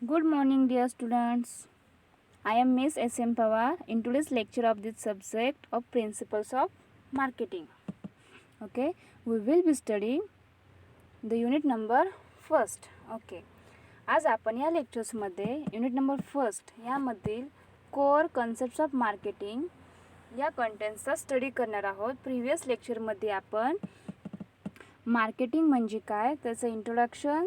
Good morning, dear students. I am Miss S.M. Pawar in today's lecture of this subject of Principles of Marketing. Okay, we will be studying the unit number first. Okay, आज आपण या लेक्चर्समध्ये unit number first यामधील core concepts of marketing या कंटेंट्सचा study करणार आहोत. Previous लेक्चरमध्ये आपण marketing म्हणजे काय, त्याचं इंट्रोडक्शन,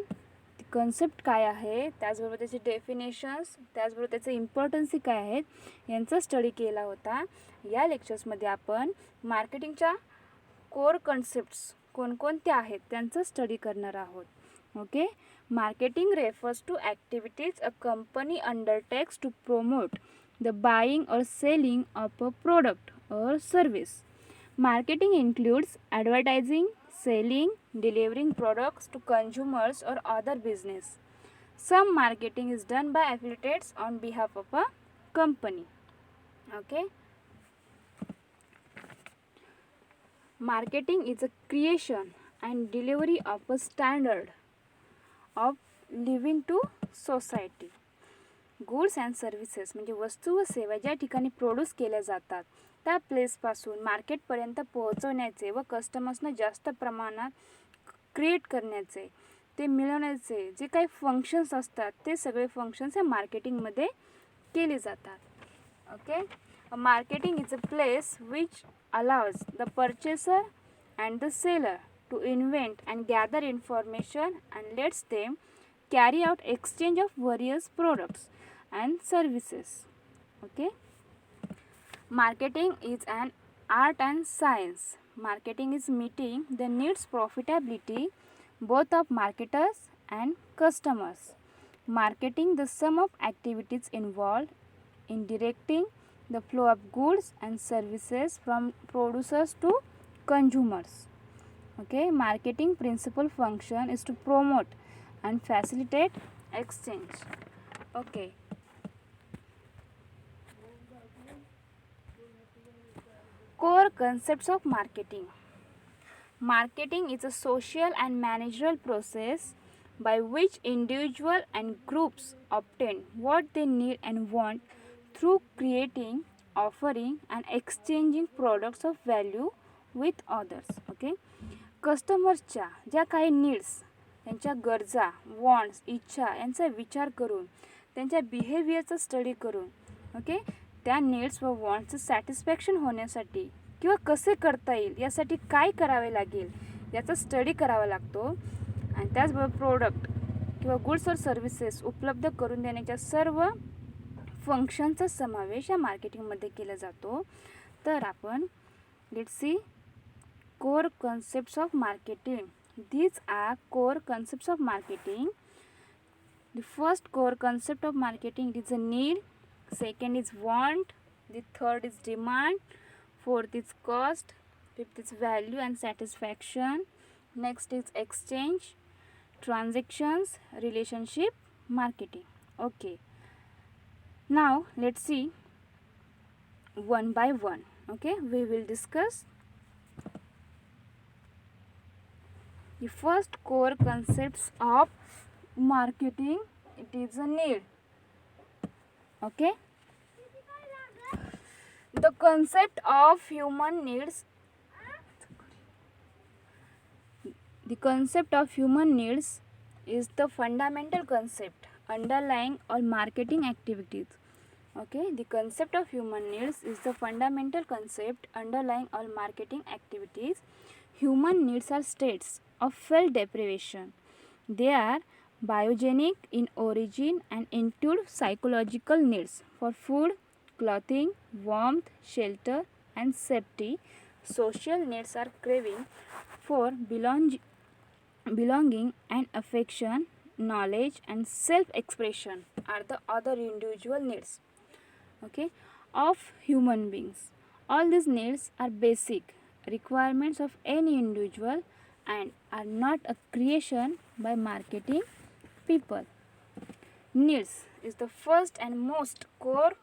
कन्सेप्ट काय आहे, त्याचबरोबर त्याचे डेफिनेशन्स, त्याचबरोबर त्याचे इम्पॉर्टन्सी काय आहेत यांचा स्टडी केला होता. या लेक्चर्समध्ये आपण मार्केटिंगच्या कोर कन्सेप्ट्स कोणकोणत्या आहेत त्यांचा स्टडी करणार आहोत. Okay, marketing refers to activities a company undertakes to promote the buying or selling of a product or service. Marketing includes advertising, selling, delivering products to consumers or other business. Some marketing is done by affiliates on behalf of a company. Okay. Marketing is a creation and delivery of a standard of living to society. Goods and services म्हणजे वस्तू व सेवा ज्या ठिकाणी produce केल्या जातात त्या प्लेसपासून मार्केटपर्यंत पोहोचवण्याचे व कस्टमर्सना जास्त प्रमाणात क्रिएट करण्याचे, ते मिळवण्याचे जे काही फंक्शन्स असतात ते सगळे फंक्शन्स हे मार्केटिंगमध्ये केले जातात. Okay, marketing is a place which allows the purchaser and the seller to invent and gather information and lets them carry out exchange of various products and services. Okay, marketing is an art and science. Marketing is meeting the needs profitability both of marketers and customers. Marketing the sum of activities involved in directing the flow of goods and services from producers to consumers. Okay, marketing principal function is to promote and facilitate exchange. Okay, core concepts of marketing. Marketing is a social and managerial process by which individual and groups obtain what they need and want through creating, offering and exchanging products of value with others. Okay, कस्टमर्सच्या ज्या काही needs, त्यांच्या गरजा, wants, इच्छा यांचा विचार करून त्यांच्या बिहेवियरचा study करून ओके त्या नीड्स व वॉन्ट्सचं सॅटिस्फॅक्शन होण्यासाठी किंवा कसे करता येईल यासाठी काय करावे लागेल याचा स्टडी करावा लागतो. आणि त्याचबरोबर प्रोडक्ट किंवा गुड्स और सर्व्हिसेस उपलब्ध करून देण्याच्या सर्व फंक्शनचा समावेश या मार्केटिंगमध्ये केला जातो. तर आपण let's see core concepts of marketing. These are core concepts of marketing. The first core concept of marketing is a need, second is want, the third is demand, fourth is cost, fifth is value and satisfaction, next is exchange, transactions, relationship, marketing. Okay, now let's see one by one. Okay, we will discuss the first core concepts of marketing. It is a need. Okay, the concept of human needs, the concept of human needs is the fundamental concept underlying all marketing activities. Okay, the concept of human needs is the fundamental concept underlying all marketing activities. Human needs are states of felt deprivation. They are biogenic in origin and include psychological needs for food, clothing, warmth, shelter, and safety. Social needs are craving for belonging and affection, knowledge, and self-expression are the other individual needs. Okay, of human beings. All these needs are basic requirements of any individual and are not a creation by marketing people. Needs is the first and most core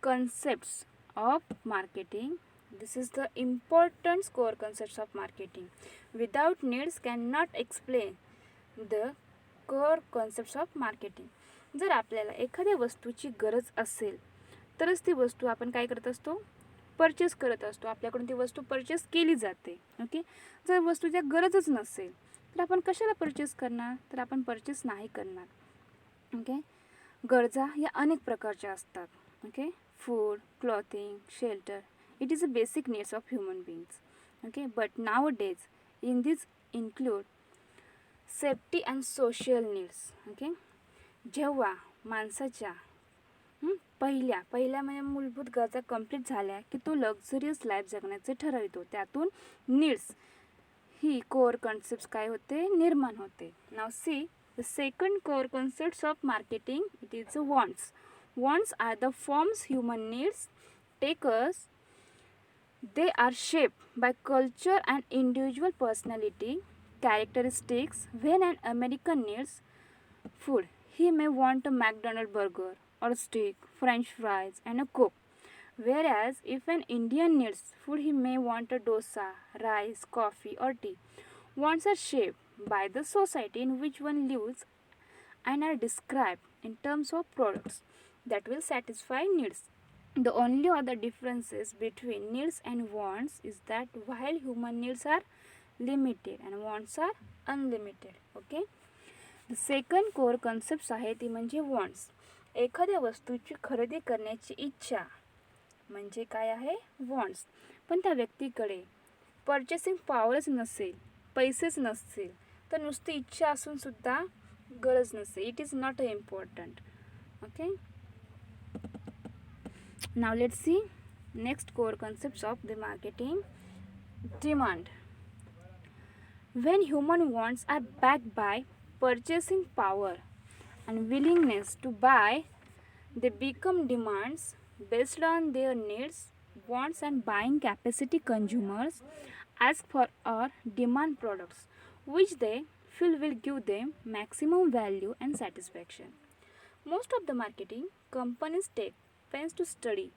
concepts of marketing. This is the important core concepts of marketing. Without needs cannot explain the core concepts of marketing. जर आपल्याला एखाद्या वस्तूची गरज असेल तरच ती वस्तू आपण काय करत असतो, परचेस करत असतो. आपल्याकडून ती वस्तू परचेस केली जाते. ओके. जर वस्तूच्या गरजच नसेल तर आपण कशाला परचेस करणार, तर आपण परचेस नाही करणार. ओके. गरजा या अनेक प्रकारच्या असतात. Okay. Food, clothing, shelter, it is a basic needs of human beings. Okay. But now days in this include safety and social needs. Okay. जेव्हा माणसाच्या पहिल्या म्हणजे मूलभूत गरजा कंप्लीट झाल्या की तो लक्झरियस लाईफ जगण्याचे ठरवितो. त्यातून नीड्स ही कोर कॉन्सेप्ट्स काय होते, निर्माण होते. Now see the second core concepts of marketing, it is wants. Wants are the forms human needs take as. They are shaped by culture and individual personality characteristics. When an American needs food, he may want a McDonald's burger or steak, French fries, and a Coke. Whereas if an Indian needs food, he may want a dosa, rice, coffee, or tea. Wants are shaped by the society in which one lives and are described in terms of products that will satisfy needs. The only other differences between needs and wants is that while human needs are limited and wants are unlimited. Okay. The second core concepts आहे ती म्हणजे wants. एखाद्या वस्तूची खरेदी करण्याची इच्छा म्हणजे काय आहे, वॉन्ट्स. पण त्या व्यक्तीकडे परचेसिंग पॉवरच नसेल, पैसेच नसतील, तर नुसती इच्छा असून सुद्धा गरज नसेल. It is not a important. Okay. Now let's see next core concepts of the marketing. Demand. When human wants are backed by purchasing power and willingness to buy, they become demands based on their needs, wants, and buying capacity. Consumers ask for or demand products which they feel will give them maximum value and satisfaction. Most of the marketing companies take pains to study,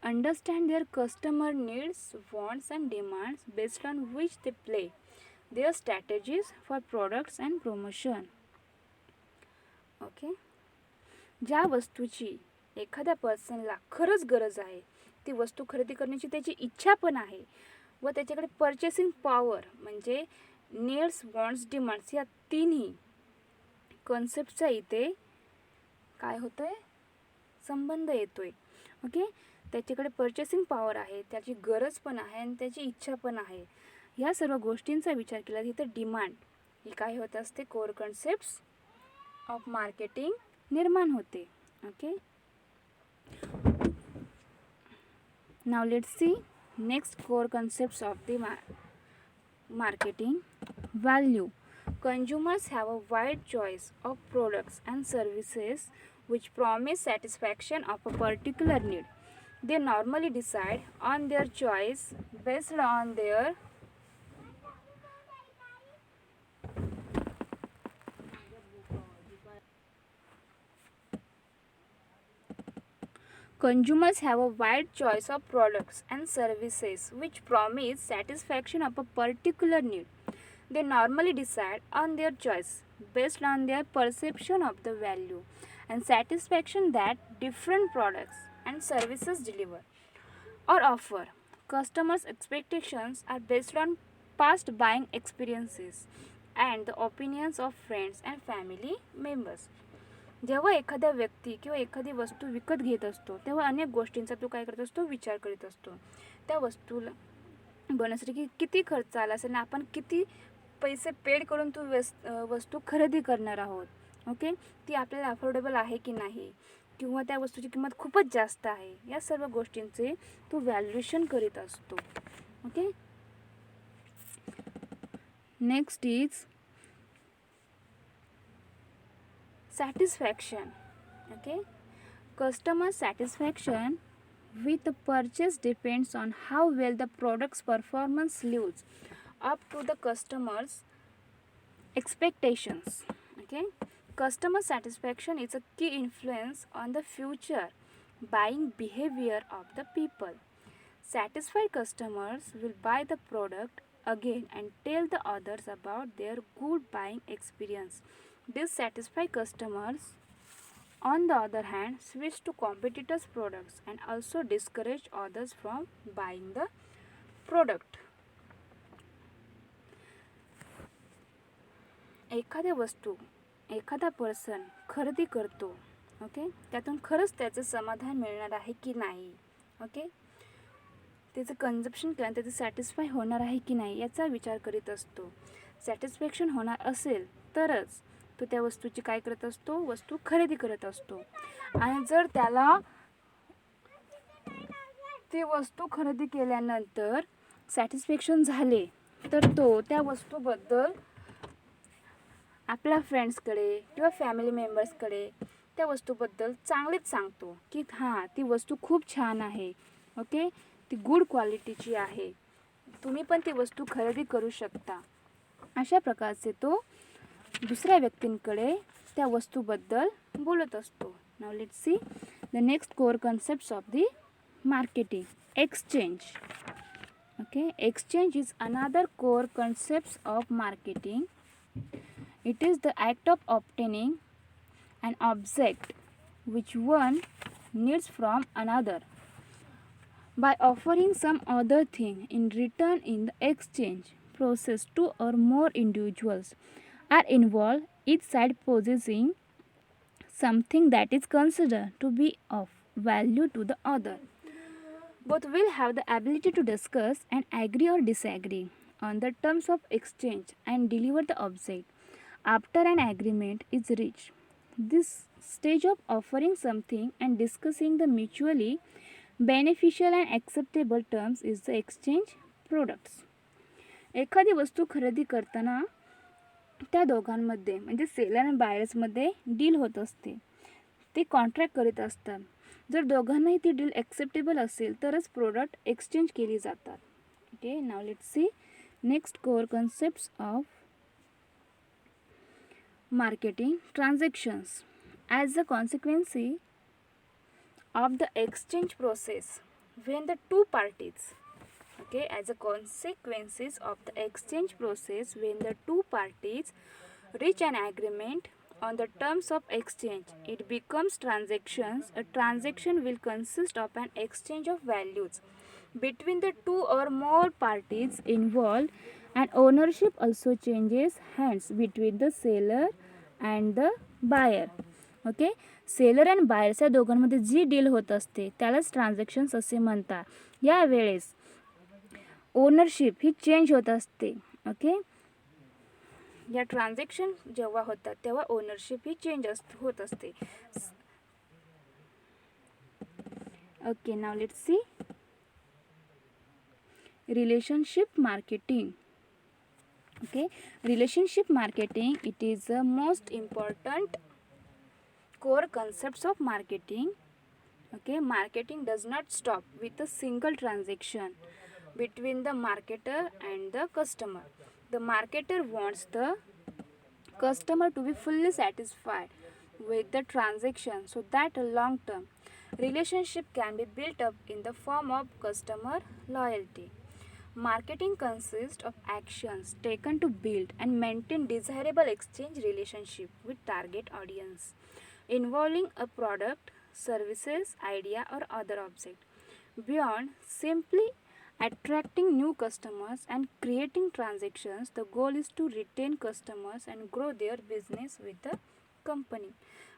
understand their customer needs, wants, and demands based on which they play their strategies for products and promotion. Okay. ज्या वस्तूची एखाद्या पर्सनला खरंच गरज आहे, ती वस्तू खरेदी करण्याची त्याची इच्छा पण आहे व त्याच्याकडे परचेसिंग पॉवर म्हणजे नीड्स, वॉन्ट्स, डिमांड्स या तिन्ही कॉन्सेप्टचा इथे काय होतं आहे, संबंध येतोय. ओके. त्याच्याकडे परचेसिंग पॉवर आहे, त्याची गरज पण आहे आणि त्याची इच्छा पण आहे. ह्या सर्व गोष्टींचा विचार केला तिथं डिमांड ही काय होत असते, कोर कॉन्सेप्ट्स ऑफ मार्केटिंग निर्माण होते. Okay. Now let's see next core concepts of the marketing. Value. Consumers have a wide choice of products and services which promise satisfaction of a particular need. They normally decide on their choice based on their Consumers have a wide choice of products and services which promise satisfaction of a particular need. They normally decide on their choice based on their perception of the value and satisfaction that different products and services deliver or offer. Customers' expectations are based on past buying experiences and the opinions of friends and family members. जेव्हा एखाद्या व्यक्ती किंवा एखादी वस्तू विकत घेत असतो तेव्हा अनेक गोष्टींचा तो काय करत असतो, विचार करीत असतो. त्या वस्तूला बनवण्यासाठी किती खर्च आला असेल आणि आपण किती पैसे पेड करून तो वस्तू खरेदी करणार आहोत. ओके. ती आपल्याला अफोर्डेबल आहे की नाही किंवा त्या वस्तूची किंमत खूपच जास्त आहे, या सर्व गोष्टींचे तो व्हॅल्युएशन करीत असतो. Okay. Next is satisfaction. Okay. Customer satisfaction with the purchase depends on how well the product's performance lives up to the customer's expectations. Okay. Customer satisfaction is a key influence on the future buying behavior of the people. Satisfied customers will buy the product again and tell the others about their good buying experience. Dissatisfied customers, on the other hand, switch to competitors' products and also discourage others from buying the product. एखाद्या वस्तू एखादा person खरेदी करतो, okay, त्यातून खरंच त्याचं समाधान मिळणार आहे की नाही, ओके, त्याचं कन्झप्शन केलं त्याचं सॅटिस्फाय होणार आहे की नाही याचा विचार करीत असतो. सॅटिस्फॅक्शन होणार असेल तरच तो त्या वस्तूची काय करत असतो, वस्तू खरेदी करत असतो. आणि जर त्याला ती वस्तू खरेदी केल्यानंतर सॅटिस्फॅक्शन झाले तर तो त्या वस्तूबद्दल आपल्या फ्रेंड्सकडे किंवा फॅमिली मेंबर्सकडे त्या वस्तूबद्दल चांगलीच सांगतो की हां ती वस्तू खूप छान आहे, ओके, ती गुड क्वालिटीची आहे, तुम्ही पण ती वस्तू खरेदी करू शकता. अशा प्रकारचे तो दुसऱ्या व्यक्तींकडे त्या वस्तूबद्दल बोलत असतो. नाव let's see the next core concepts of the marketing. Exchange. Okay, exchange is another core concepts of marketing. It is the act of obtaining an object which one needs from another by offering some other thing in return. In the exchange process, two or more individuals are involved, each side possessing something that is considered to be of value to the other. Both will have the ability to discuss and agree or disagree on the terms of exchange and deliver the object after an agreement is reached. This stage of offering something and discussing the mutually beneficial and acceptable terms is the exchange products. एखादी वस्तू खरेदी करताना त्या दोघांमध्ये म्हणजे seller आणि बायर्समध्ये deal होत असते, ते कॉन्ट्रॅक्ट करीत असतात. जर दोघांनाही ती डील ॲक्सेप्टेबल असेल तरच प्रोडक्ट एक्सचेंज केली जातात. Okay, now let's see next core concepts of marketing. Transactions. As a consequence of the exchange process when the two parties, okay, as a consequences of the exchange process when the two parties reach an agreement on the terms of exchange, it becomes transactions. A transaction will consist of an exchange of values between the two or more parties involved, and ownership also changes hands between the seller and the buyer. Okay, seller and buyers या दोघांमध्ये जी deal होत असते त्यालाच transactions असे म्हणतात. यावेळेस ownership ही change होत असते. ओके, या ट्रान्झॅक्शन जेव्हा होतात तेव्हा ओनरशिप ही चेंज होत असते. Okay, now let's C relationship marketing. Okay, relationship marketing, it is the most important core concepts of marketing. Okay, marketing does not stop with a single transaction between the marketer and the customer. The marketer wants the customer to be fully satisfied with the transaction so that a long term relationship can be built up in the form of customer loyalty. Marketing consists of actions taken to build and maintain desirable exchange relationship with target audience, involving a product, services, idea or other object. Beyond simply attracting new customers and creating transactions, the goal is to retain customers and grow their business with the company.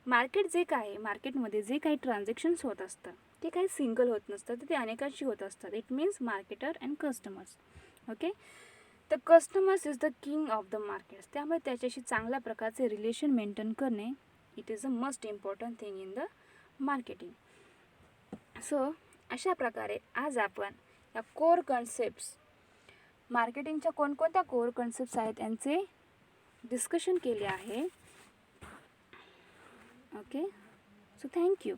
मार्केटमध्ये जे काही transactions होत असतात ते काही single होत नसतात, ते अनेकांशी होत असतात. It means marketer and customers. Okay, the customers is the king of the markets. त्यामुळे त्याच्याशी चांगल्या प्रकारचे रिलेशन मेंटेन करणे it is a must important thing in the marketing. So अशा प्रकारे आज आपण या कोर कन्सेप्ट्स मार्केटिंगच्या कोणकोणत्या कोर कन्सेप्ट्स आहेत यांचे डिस्कशन केले आहे. Okay, so thank you.